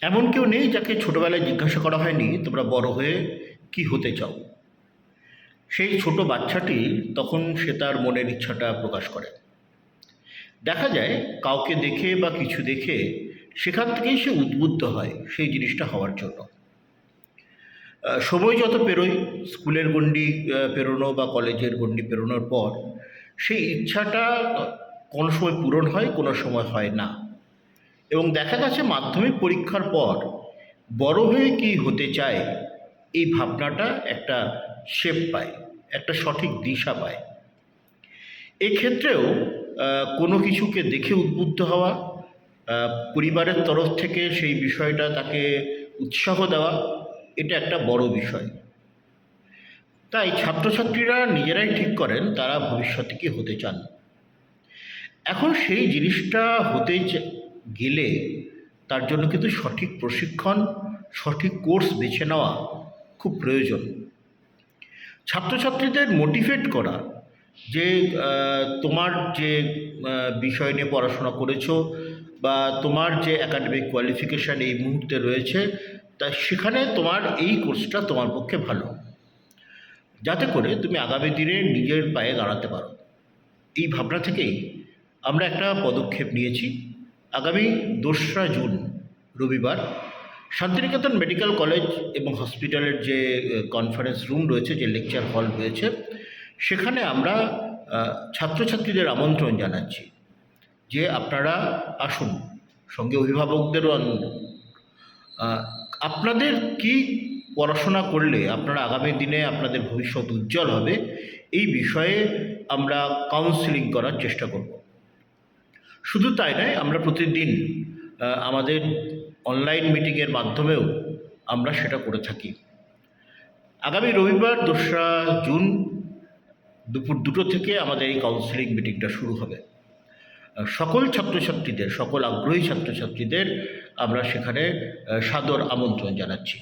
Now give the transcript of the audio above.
এমন কেউ নেই যাকে ছোটবেলায় জিজ্ঞাসা করা হয়নি তোমরা বড় হয়ে কি হতে চাও। সেই ছোট বাচ্চাটি তখন সে তার মনের ইচ্ছাটা প্রকাশ করে। দেখা যায় কাউকে দেখে বা কিছু দেখে সেখান থেকেই সে উদ্বুদ্ধ হয় সেই জিনিসটা হওয়ার জন্য। সময় যত পেরোয়, স্কুলের গণ্ডি পেরোনো বা কলেজের গণ্ডি পেরোনোর পর সেই ইচ্ছাটা কোনো সময় পূরণ হয়, কোনো সময় হয় না। এবং দেখা গেছে মাধ্যমিক পরীক্ষার পর বড় হয়ে কি হতে চায় এই ভাবনাটা একটা শেপ পায়, একটা সঠিক দিশা পায়। এক্ষেত্রেও কোনো কিছুকে দেখে উদ্বুদ্ধ হওয়া, পরিবারের তরফ থেকে সেই বিষয়টা তাকে উৎসাহ দেওয়া, এটা একটা বড় বিষয়। তাই ছাত্রছাত্রীরা নিজেরাই ঠিক করেন তারা ভবিষ্যতে কি হতে চান। এখন সেই জিনিসটা হতে গেলে তার জন্য কিন্তু সঠিক প্রশিক্ষণ, সঠিক কোর্স বেছে নেওয়া খুব প্রয়োজন। ছাত্রছাত্রীদের মোটিভেট করা যে তোমার যে বিষয় নিয়ে পড়াশোনা করেছো বা তোমার যে একাডেমিক কোয়ালিফিকেশান এই মুহূর্তে রয়েছে, তা সেখানে তোমার এই কোর্সটা তোমার পক্ষে ভালো, যাতে করে তুমি আগামী দিনে নিজের পায়ে দাঁড়াতে পারো। এই ভাবনা থেকেই আমরা একটা পদক্ষেপ নিয়েছি। আগামী 2রা জুন রবিবার শান্তিনিকেতন মেডিকেল কলেজ এবং হসপিটালের যে কনফারেন্স রুম রয়েছে, যে লেকচার হল রয়েছে, সেখানে আমরা ছাত্রছাত্রীদের আমন্ত্রণ জানাচ্ছি যে আপনারা আসুন, সঙ্গে অভিভাবকদেরও আপনাদের কি পড়াশোনা করলে আপনারা আগামী দিনে আপনাদের ভবিষ্যৎ উজ্জ্বল হবে এই বিষয়ে আমরা কাউন্সেলিং করার চেষ্টা করব। শুধু তাই নয়, আমরা প্রতিদিন আমাদের অনলাইন মিটিংয়ের মাধ্যমেও আমরা সেটা করে থাকি। আগামী রবিবার 2রা জুন দুপুর 2টো থেকে আমাদের এই কাউন্সেলিং মিটিংটা শুরু হবে। সকল ছাত্রছাত্রীদের, সকল আগ্রহী ছাত্রছাত্রীদের আমরা সেখানে সাদর আমন্ত্রণ জানাচ্ছি।